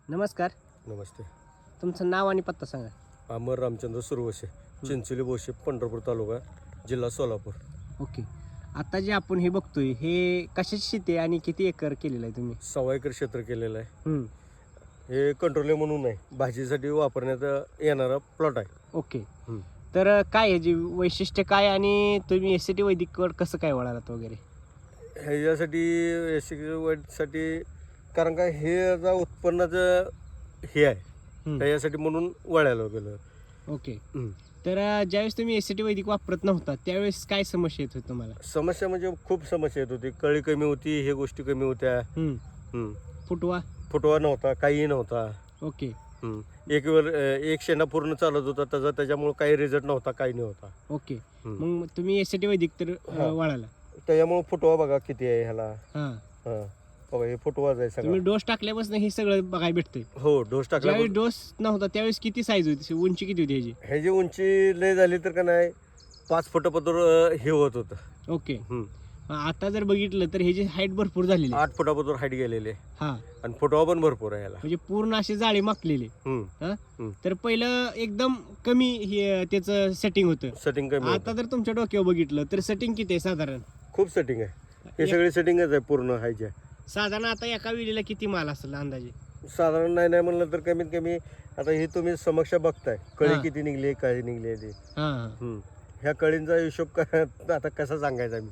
नमस्कार. नमस्ते. तुमचं नाव आणि पत्ता सांगा. अमर रामचंद्र सुरवसे, चिंचोली बोशे, पंढरपूर तालुका, जिल्हा सोलापूर. ओके. आता जे आपण हे बघतोय हे कशाची शेती आहे आणि किती एकर केलेलं आहे तुम्ही? 6 एकर क्षेत्र केलेलं आहे. हम्म. हे कंट्रोल म्हणून आहे, भाजीसाठी वापरण्यात येणारा प्लॉट आहे. ओके. हम्म. तर काय ह्याची वैशिष्ट्य काय आणि तुम्ही SCT वैदिकवर कसं काय वळालात वगैरे? ह्याच्यासाठी साठी कारण का हे आता उत्पन्नाचं हे आहे, हम्म. त्याच्यासाठी म्हणून वळायला गेलं. ओके. हम्म. तर ज्यावेळेस तुम्ही SCT वैदिक वापरत नव्हता त्यावेळेस काय समस्या येत होती तुम्हाला? समस्या म्हणजे खूप समस्या येत होती. कळी कमी होती, हे गोष्टी कमी होत्या. फुटवा? फुटवा नव्हता, काहीही नव्हता. ओके. एक शेंडा पूर्ण चालत होता त्याच्यामुळे काही रिझल्ट नव्हता, काही नव्हता. ओके. मग तुम्ही SCT वैदिक तर हा. वळाला? त्याच्यामुळे फुटवा बघा किती आहे ह्याला. हा. बघा हे फुटवाच आहे तुम्ही सगळं. डोस टाकल्यापासून हे सगळं बघायला भेटतंय. हो, डोस टाकला. ज्यावेळेस डोस नव्हता त्यावेळेस किती साईज होती, उंची किती होती ह्याची? ह्याची उंची लय झाली तर का नाही 5 फुटापत्र हे होत होतं. ओके. आता जर बघितलं तर ह्याची हाईट भरपूर झालेली आहे. 8 फुटापत्र हाईट गेलेले हा. आणि फुटवा पण भरपूर आहे ह्याला. म्हणजे पूर्ण अशी जाळी माकलेली. हम्म. हा? तर पहिलं एकदम कमी हे त्याचं सेटिंग होतं. सेटिंग कमी आता होतं. जर तुमच्या डोक्यावर बघितलं तर सेटिंग किती आहे साधारण? खूप सेटिंग आहे. हे सगळे सेटिंगच आहे पूर्ण हायच्या. साधारण आता एका विलीला किती माल असेल अंदाजे? साधारण नाही म्हणलं तर कमीत कमी आता हे तुम्ही समक्ष बघताय कळी हा. किती निघली, काय निघली ती. हा. ह्या कळींचा हिशोब आता कसा सांगायचा मी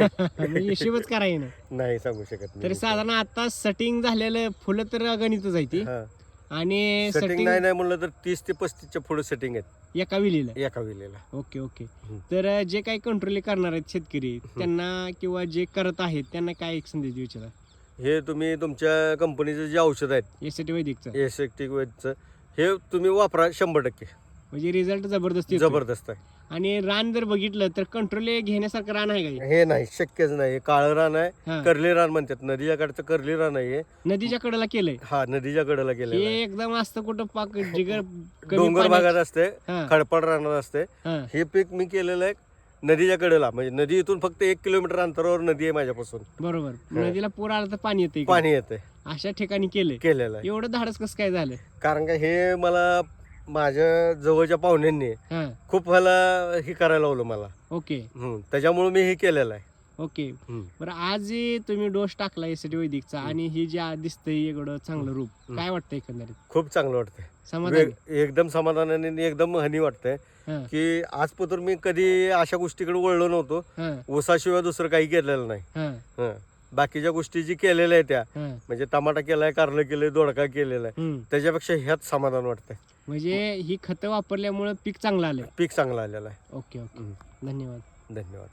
म्हणजे हिशोबच करायला नाही सांगू शकत. तर साधारण आता सेटिंग झालेलं फुलं तर गणितच आहे ती. आणि सेटिंग सेटिंग नाही म्हणलं तर 30 ते 35च्या पुढे सेटिंग आहेत एका विलीला. एका विलेला. ओके. ओके. तर जे काही कंट्रोल करणार आहेत शेतकरी त्यांना किंवा जे करत आहेत त्यांना काय एक संदेश देऊ इच्छिता? हे तुम्ही तुमच्या कंपनीचे जे औषध आहेत SCT वैदिकचं एसेक्टिकचं हे तुम्ही वापरा 100%. म्हणजे रिझल्ट जबरदस्त येतोय. जबरदस्त आहे. आणि रान जर बघितलं तर कंट्रोल घेण्यासारखं रान आहे का? हे नाही शक्यच नाही. काळं रान हा. आहे, करली रान म्हणतात. नदीच्या कडचं करली रान आहे. नदीच्या कडेला केलंय. हा, नदीच्या कडेला हे गेलेलं आहे. एकदम असतं कुठं पाक जिगर कमी डोंगर पाण्यात- भागात असते, हा. खडपड रानात असते. हा. हे पीक मी केलेलं आहे नदीच्या कडेला, म्हणजे नदी इथून फक्त 1 किलोमीटर अंतरावर नदी आहे माझ्यापासून. बरोबर. नदीला पूर आला तर पाणी येते. पाणी येते अशा ठिकाणी केलंय. केलेलं आहे. एवढं धाडस कसं काय झालं? कारण का हे मला माझ्या जवळच्या पाहुण्यांनी हा. खूप व्हायला हे करायला लावलं मला. ओके. त्याच्यामुळे मी हे केलेलं आहे. ओके. बरं, आज जे तुम्ही डोस टाकला SCT वैदिकचा आणि हे जे आज दिसतंय एवढं चांगलं रूप, काय वाटतं एकंदरीत? खूप चांगलं वाटतंय. समाधान? एकदम समाधानाने एकदम हनी वाटतंय हा. की आजपत्र मी कधी अशा गोष्टीकडे वळलो नव्हतो. हा. ऊसाशिवाय दुसरं काही केलेलं नाही. हा. बाकीच्या गोष्टी जी केलेल्या आहेत त्या हा. म्हणजे टमाटा केलाय, कारलं केलंय, दोडका केलेला आहे, त्याच्यापेक्षा ह्यात समाधान वाटतंय. म्हणजे ही खतं वापरल्यामुळे पीक चांगलं आलं. पीक चांगलं आलेलं आहे. ओके. ओके. धन्यवाद. धन्यवाद.